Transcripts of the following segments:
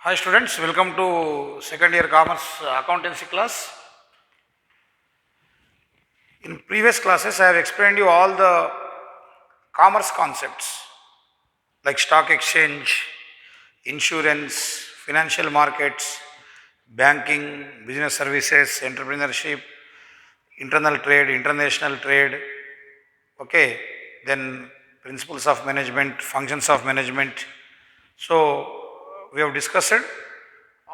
Hi students, welcome to second year commerce accountancy class. In previous classes I have explained you all the commerce concepts like stock exchange, insurance, financial markets, banking, business services, entrepreneurship, internal trade, international trade, okay, then principles of management, functions of management. So we have discussed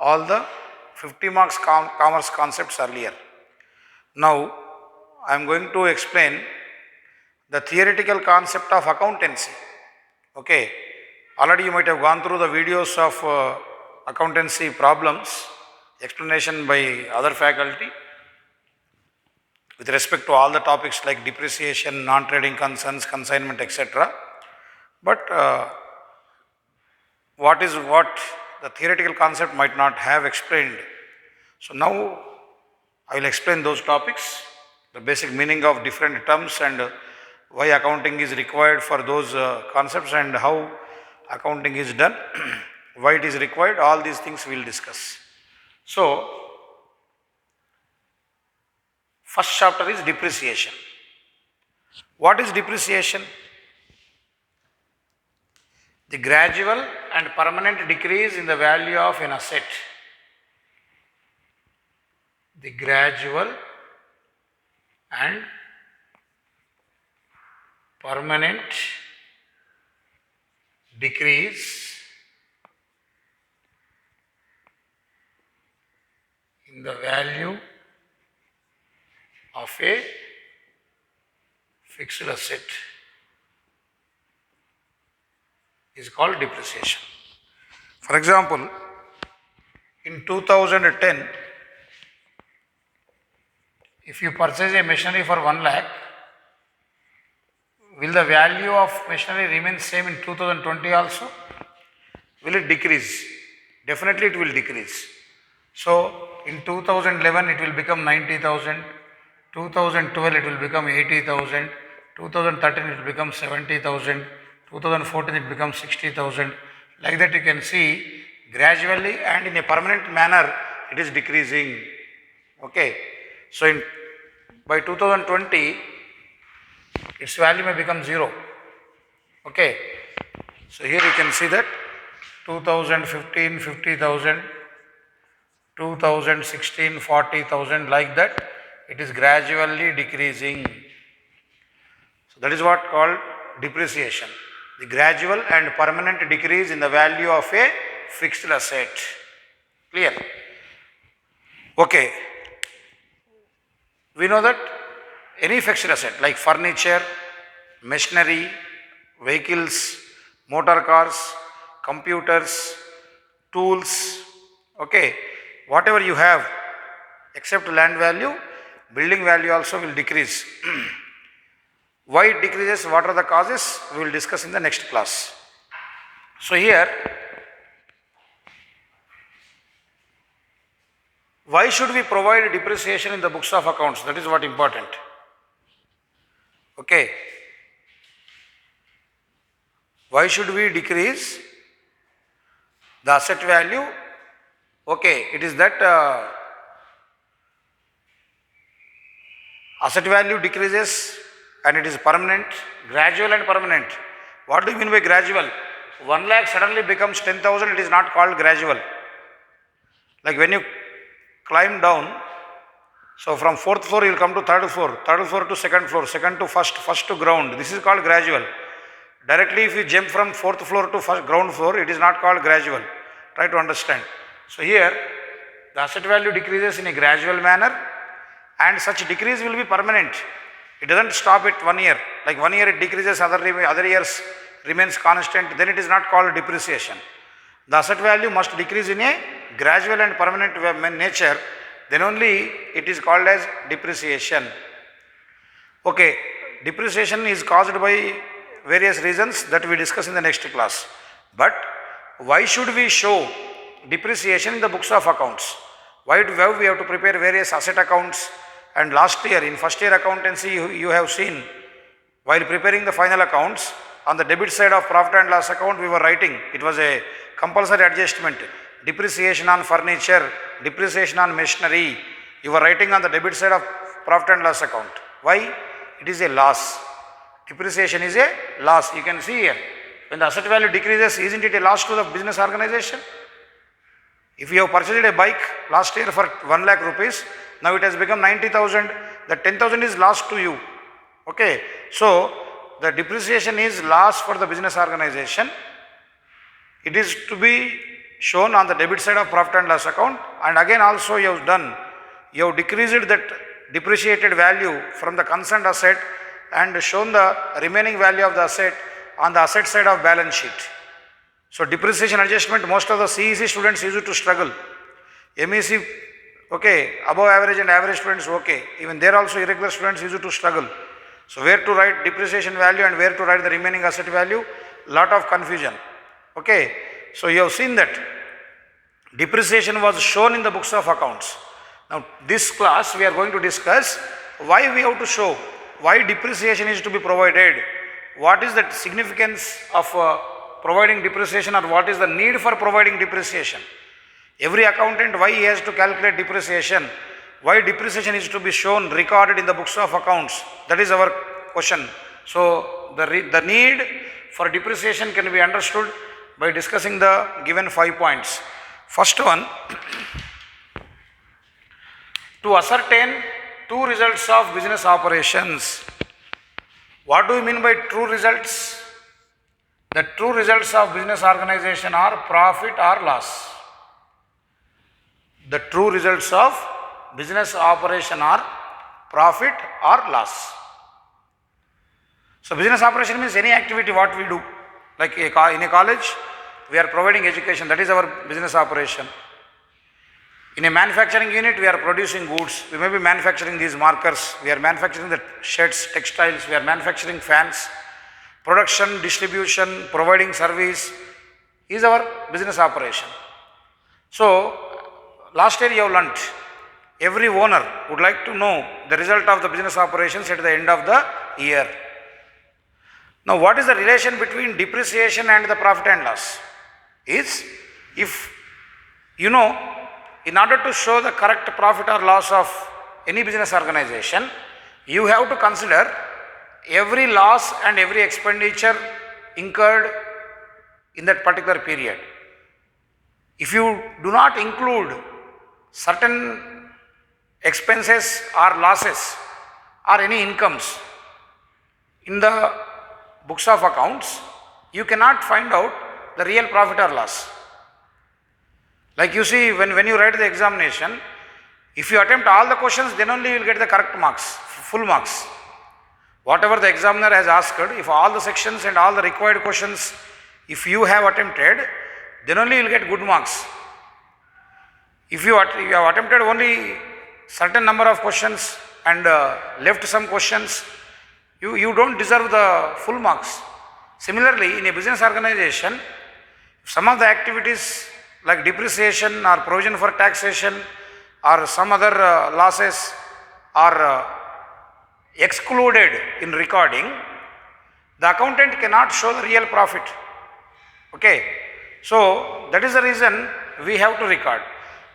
all the 50 marks commerce concepts earlier. Now I am going to explain the theoretical concept of accountancy. Okay, already you might have gone through the videos of accountancy problems, explanation by other faculty with respect to all the topics like depreciation, non-trading concerns, consignment, etc. But what the theoretical concept might not have explained. So now I will explain those topics, the basic meaning of different terms and why accounting is required for those concepts and how accounting is done, why it is required, all these things we will discuss. So, first chapter is depreciation. What is depreciation? The gradual and permanent decrease in the value of an asset. The gradual and permanent decrease in the value of a fixed asset is called depreciation. For example, in 2010, if you purchase a machinery for 1 lakh, will the value of machinery remain same in 2020 also? Will it decrease? Definitely it will decrease. So in 2011 it will become 90,000, 2012 it will become 80,000, 2013 it will become 70,000, 2014 it becomes 60,000. Like that you can see gradually and in a permanent manner it is decreasing. Okay. So by 2020 its value may become 0. Okay. So here you can see that 2015 50,000, 2016 40,000, like that it is gradually decreasing. So that is what called depreciation. The gradual and permanent decrease in the value of a fixed asset. Clear? Okay. We know that any fixed asset like furniture, machinery, vehicles, motor cars, computers, tools, okay, whatever you have except land value, building value also will decrease. Why it decreases, what are the causes, we will discuss in the next class. So here, why should we provide depreciation in the books of accounts? That is what important. Okay. Why should we decrease the asset value? Okay, it is that asset value decreases and it is permanent, gradual and permanent. What do you mean by gradual? 1 lakh suddenly becomes 10,000, it is not called gradual. Like when you climb down, so from 4th floor you will come to 3rd floor, 3rd floor to 2nd floor, 2nd to 1st, 1st to ground. This is called gradual. Directly if you jump from 4th floor to ground floor, it is not called gradual. Try to understand. So here the asset value decreases in a gradual manner and such decrease will be permanent. It doesn't stop at 1 year. Like 1 year it decreases, other years remains constant, then it is not called depreciation. The asset value must decrease in a gradual and permanent nature, then only it is called as depreciation. Okay, depreciation is caused by various reasons that we discuss in the next class. But why should we show depreciation in the books of accounts? Why do we have to prepare various asset accounts? And last year in first year accountancy you have seen, while preparing the final accounts, on the debit side of profit and loss account we were writing, it was a compulsory adjustment. depreciation on furniture, depreciation on machinery, you are writing on the debit side of profit and loss account. Why? It is a loss. Depreciation is a loss. You can see here, when the asset value decreases, isn't it a loss to the business organization? If you have purchased a bike last year for 1 lakh rupees, now it has become 90,000, the 10,000 is lost to you. Okay, so the depreciation is loss for the business organization. It is to be shown on the debit side of profit and loss account, and again also you have decreased that depreciated value from the concerned asset and shown the remaining value of the asset on the asset side of balance sheet. So depreciation adjustment, most of the CEC students used to struggle. MEC, okay, above average and average students, okay. Even there also irregular students used to struggle. So where to write depreciation value and where to write the remaining asset value, lot of confusion. Okay, so you have seen that depreciation was shown in the books of accounts. Now this class we are going to discuss why we have to show, why depreciation is to be provided, what is the significance of providing depreciation, or what is the need for providing depreciation. Every accountant, why he has to calculate depreciation, why depreciation is to be shown, recorded in the books of accounts, that is our question. So the need for depreciation can be understood by discussing the given 5 points. First one, to ascertain true results of business operations. What do you mean by true results? The true results of business organization are profit or loss. The true results of business operation are profit or loss. So business operation means any activity what we do. Like in a college, we are providing education, that is our business operation. In a manufacturing unit, we are producing goods. We may be manufacturing these markers, we are manufacturing the shirts, textiles, we are manufacturing fans. Production, distribution, providing service is our business operation. So last year you have learnt, every owner would like to know the result of the business operations at the end of the year. Now what is the relation between depreciation and the profit and loss? Is, if you know, in order to show the correct profit or loss of any business organization, you have to consider every loss and every expenditure incurred in that particular period. If you do not include certain expenses or losses or any incomes in the books of accounts, you cannot find out the real profit or loss. Like you see, when you write the examination, if you attempt all the questions, then only you will get the correct marks, full marks. Whatever the examiner has asked, if all the sections and all the required questions, if you have attempted, then only you will get good marks. If you have attempted only certain number of questions and left some questions, you don't deserve the full marks. Similarly, in a business organization, some of the activities like depreciation or provision for taxation or some other losses are excluded in recording, the accountant cannot show the real profit. Okay, so that is the reason we have to record.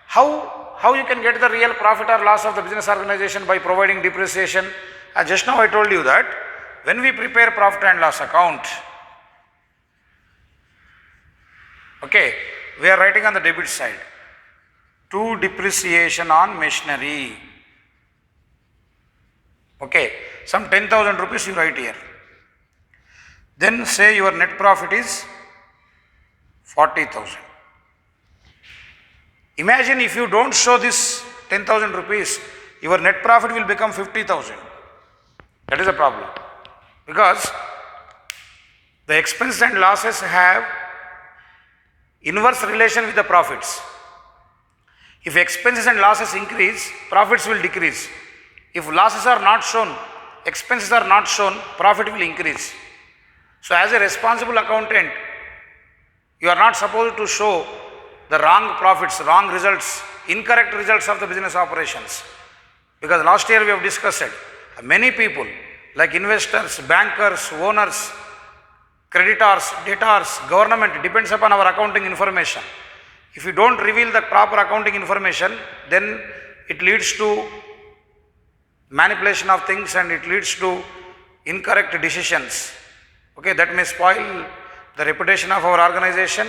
How you can get the real profit or loss of the business organization? By providing depreciation. Just now I told you that when we prepare profit and loss account, okay, we are writing on the debit side, to depreciation on machinery. Okay, some 10,000 rupees you write here. Then say your net profit is 40,000. Imagine if you don't show this 10,000 rupees, your net profit will become 50,000. That is a problem. Because the expenses and losses have inverse relation with the profits. If expenses and losses increase, profits will decrease. If losses are not shown, expenses are not shown, profit will increase. So as a responsible accountant, you are not supposed to show the wrong profits, wrong results, incorrect results of the business operations. Because last year we have discussed it. Many people like investors, bankers, owners, creditors, debtors, government, depends upon our accounting information. If you don't reveal the proper accounting information, then it leads to manipulation of things and it leads to incorrect decisions. Okay, that may spoil the reputation of our organization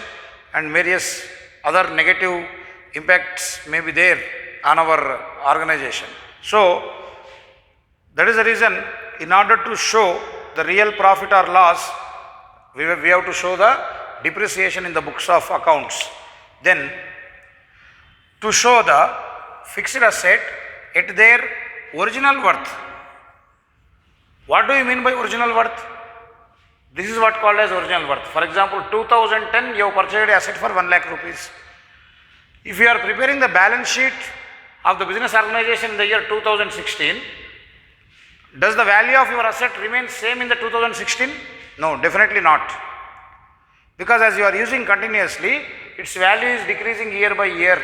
and various other negative impacts may be there on our organization. So, that is the reason, in order to show the real profit or loss, we have to show the depreciation in the books of accounts. Then, to show the fixed asset at their original worth. What do you mean by original worth? This is what called as original worth. For example, 2010 you have purchased an asset for 1 lakh rupees. If you are preparing the balance sheet of the business organization in the year 2016, does the value of your asset remain same in the 2016? No, definitely not. Because as you are using continuously, its value is decreasing year by year.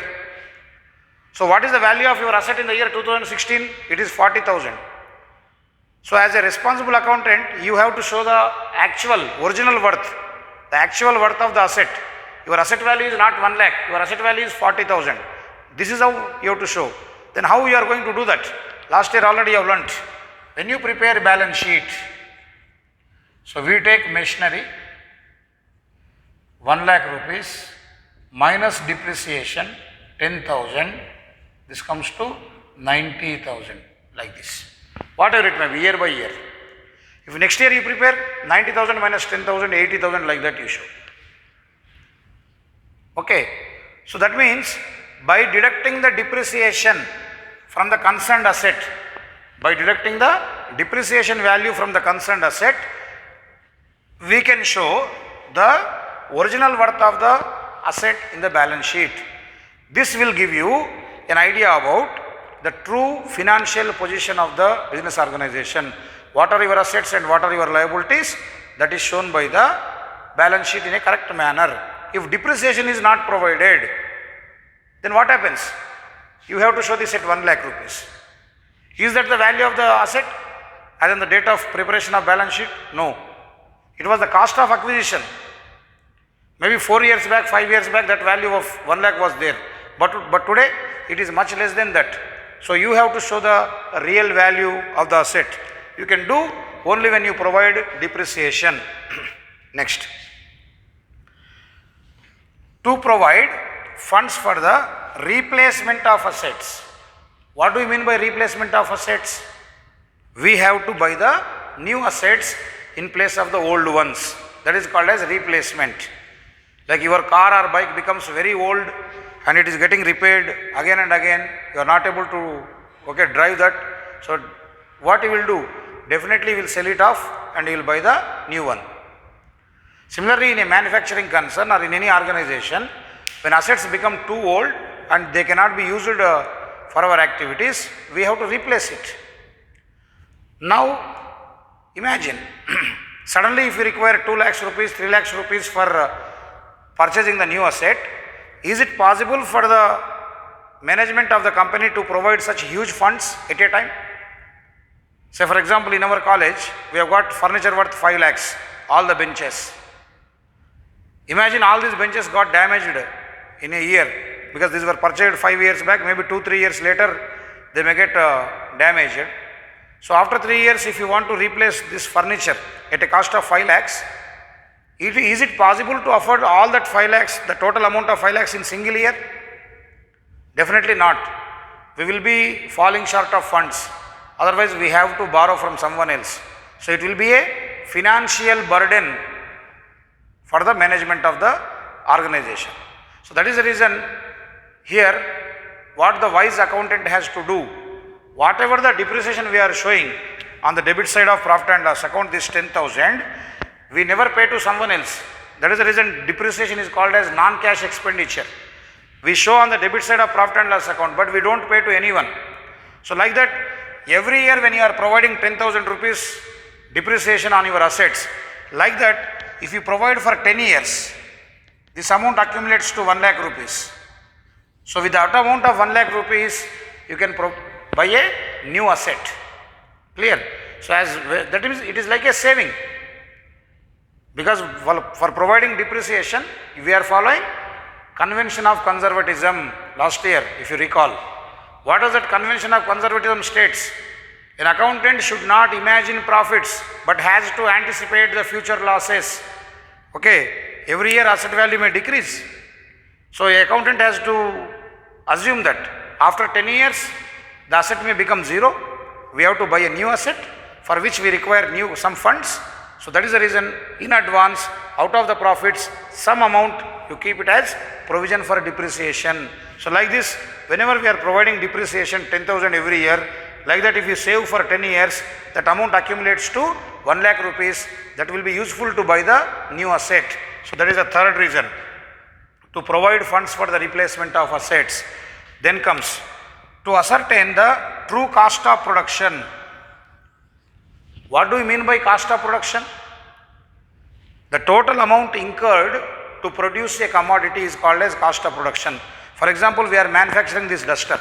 So what is the value of your asset in the year 2016? It is 40,000. So as a responsible accountant, you have to show the actual, original worth, the actual worth of the asset. Your asset value is not 1 lakh, your asset value is 40,000. This is how you have to show. Then how you are going to do that? Last year already you have learnt. When you prepare balance sheet, so we take machinery, 1 lakh rupees minus depreciation 10,000, this comes to 90,000, like this. Whatever it may be, year by year. If next year you prepare 90,000 minus 10,000, 80,000, like that you show. Okay, so that means by deducting the depreciation from the concerned asset, by deducting the depreciation value from the concerned asset, we can show the original worth of the asset in the balance sheet. This will give you an idea about the true financial position of the business organization. What are your assets and what are your liabilities? That is shown by the balance sheet in a correct manner. If depreciation is not provided, then what happens? You have to show this at 1 lakh rupees. Is that the value of the asset as on the date of preparation of balance sheet? No. It was the cost of acquisition. Maybe 4 years back, 5 years back, that value of 1 lakh was there. But today, it is much less than that. So you have to show the real value of the asset. You can do only when you provide depreciation. Next. To provide funds for the replacement of assets. What do you mean by replacement of assets? We have to buy the new assets in place of the old ones. That is called as replacement. Like your car or bike becomes very old and it is getting repaired again and again. You are not able to drive that. So what you will do? Definitely will sell it off and you will buy the new one. Similarly, in a manufacturing concern or in any organization, when assets become too old and they cannot be used for our activities, we have to replace it. Now, imagine, suddenly if you require 2 lakhs rupees, 3 lakhs rupees for purchasing the new asset, is it possible for the management of the company to provide such huge funds at a time? Say for example, in our college, we have got furniture worth 5 lakhs, all the benches. Imagine all these benches got damaged in a year because these were purchased 5 years back, maybe 2-3 years later they may get damaged. So after 3 years, if you want to replace this furniture at a cost of 5 lakhs, is it possible to afford all that 5 lakhs, the total amount of 5 lakhs in single year? Definitely not. We will be falling short of funds. Otherwise, we have to borrow from someone else. So it will be a financial burden for the management of the organization. So that is the reason here what the wise accountant has to do, whatever the depreciation we are showing on the debit side of profit and loss account, this 10,000, we never pay to someone else. That is the reason depreciation is called as non-cash expenditure. We show on the debit side of profit and loss account, but we don't pay to anyone. So like that, every year when you are providing 10,000 rupees depreciation on your assets, like that, if you provide for 10 years, this amount accumulates to 1 lakh rupees. So with that amount of 1 lakh rupees, you can buy a new asset. Clear? So as that means it is like a saving. Because for providing depreciation, we are following convention of conservatism last year, if you recall. What does that convention of conservatism states? An accountant should not imagine profits but has to anticipate the future losses. Okay, every year asset value may decrease. So an accountant has to assume that after 10 years the asset may become zero. We have to buy a new asset for which we require some funds. So that is the reason in advance, out of the profits, some amount you keep it as provision for depreciation. So like this, whenever we are providing depreciation 10,000 every year, like that if you save for 10 years, that amount accumulates to 1 lakh rupees that will be useful to buy the new asset. So that is the third reason, to provide funds for the replacement of assets. Then comes to ascertain the true cost of production. What do we mean by cost of production? The total amount incurred to produce a commodity is called as cost of production. For example, we are manufacturing this duster.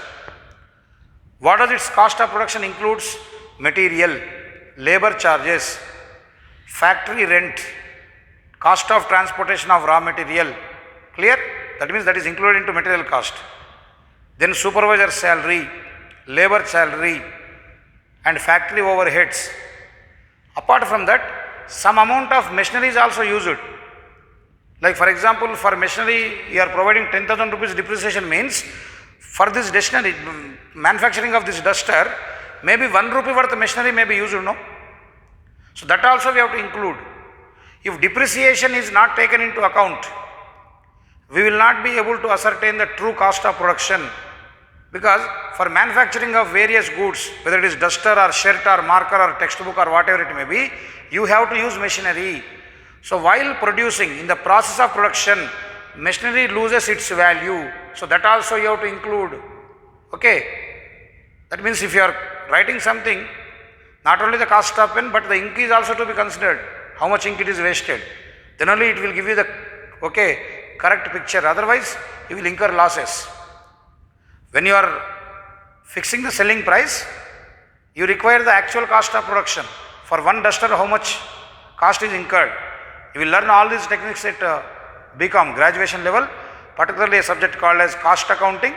What does its cost of production includes? Material, labor charges, factory rent, cost of transportation of raw material. Clear? That means that is included into material cost. Then supervisor salary, labor salary and factory overheads. Apart from that, some amount of machinery is also used. Like for example, for machinery you are providing 10,000 rupees depreciation means for this machinery, manufacturing of this duster, maybe 1 rupee worth machinery may be used, no? So that also we have to include. If depreciation is not taken into account, we will not be able to ascertain the true cost of production, because for manufacturing of various goods, whether it is duster or shirt or marker or textbook or whatever it may be, you have to use machinery. So while producing, in the process of production, machinery loses its value. So that also you have to include. Okay. That means if you are writing something, not only the cost of pen, but the ink is also to be considered. How much ink it is wasted. Then only it will give you the correct picture. Otherwise, you will incur losses. When you are fixing the selling price, you require the actual cost of production. For one duster, how much cost is incurred. You will learn all these techniques at BCom graduation level, particularly a subject called as cost accounting.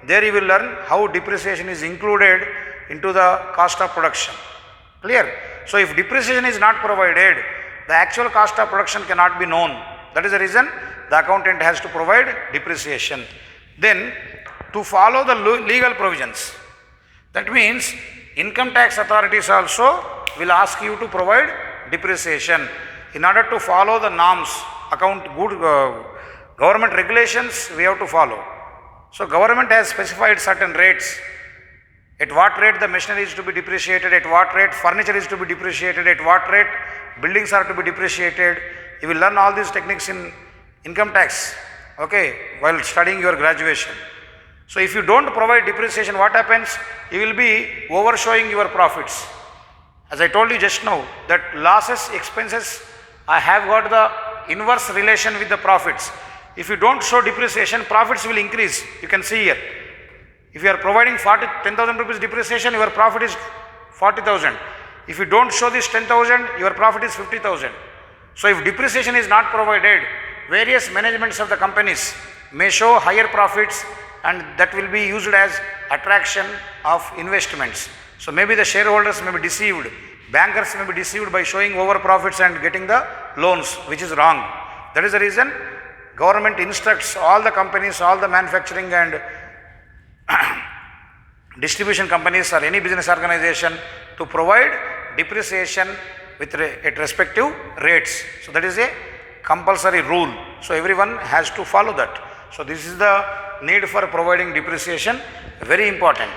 There you will learn how depreciation is included into the cost of production. Clear? So if depreciation is not provided, the actual cost of production cannot be known. That is the reason the accountant has to provide depreciation. Then to follow the legal provisions. That means income tax authorities also will ask you to provide depreciation. In order to follow the norms, government regulations we have to follow. So government has specified certain rates. At what rate the machinery is to be depreciated, at what rate furniture is to be depreciated, at what rate buildings are to be depreciated. You will learn all these techniques in income tax, while studying your graduation. So if you don't provide depreciation, what happens? You will be overshowing your profits. As I told you just now, that losses, expenses, I have got the inverse relation with the profits. If you don't show depreciation, profits will increase. You can see here. If you are providing 10,000 rupees depreciation, your profit is 40,000. If you don't show this 10,000, your profit is 50,000. So if depreciation is not provided, various managements of the companies may show higher profits, and that will be used as attraction of investments. So maybe the shareholders may be deceived, bankers may be deceived by showing over profits and getting the loans, which is wrong. That is the reason government instructs all the companies, all the manufacturing and distribution companies or any business organization to provide depreciation at respective rates. So that is a compulsory rule. So everyone has to follow that. So this is the need for providing depreciation, very important.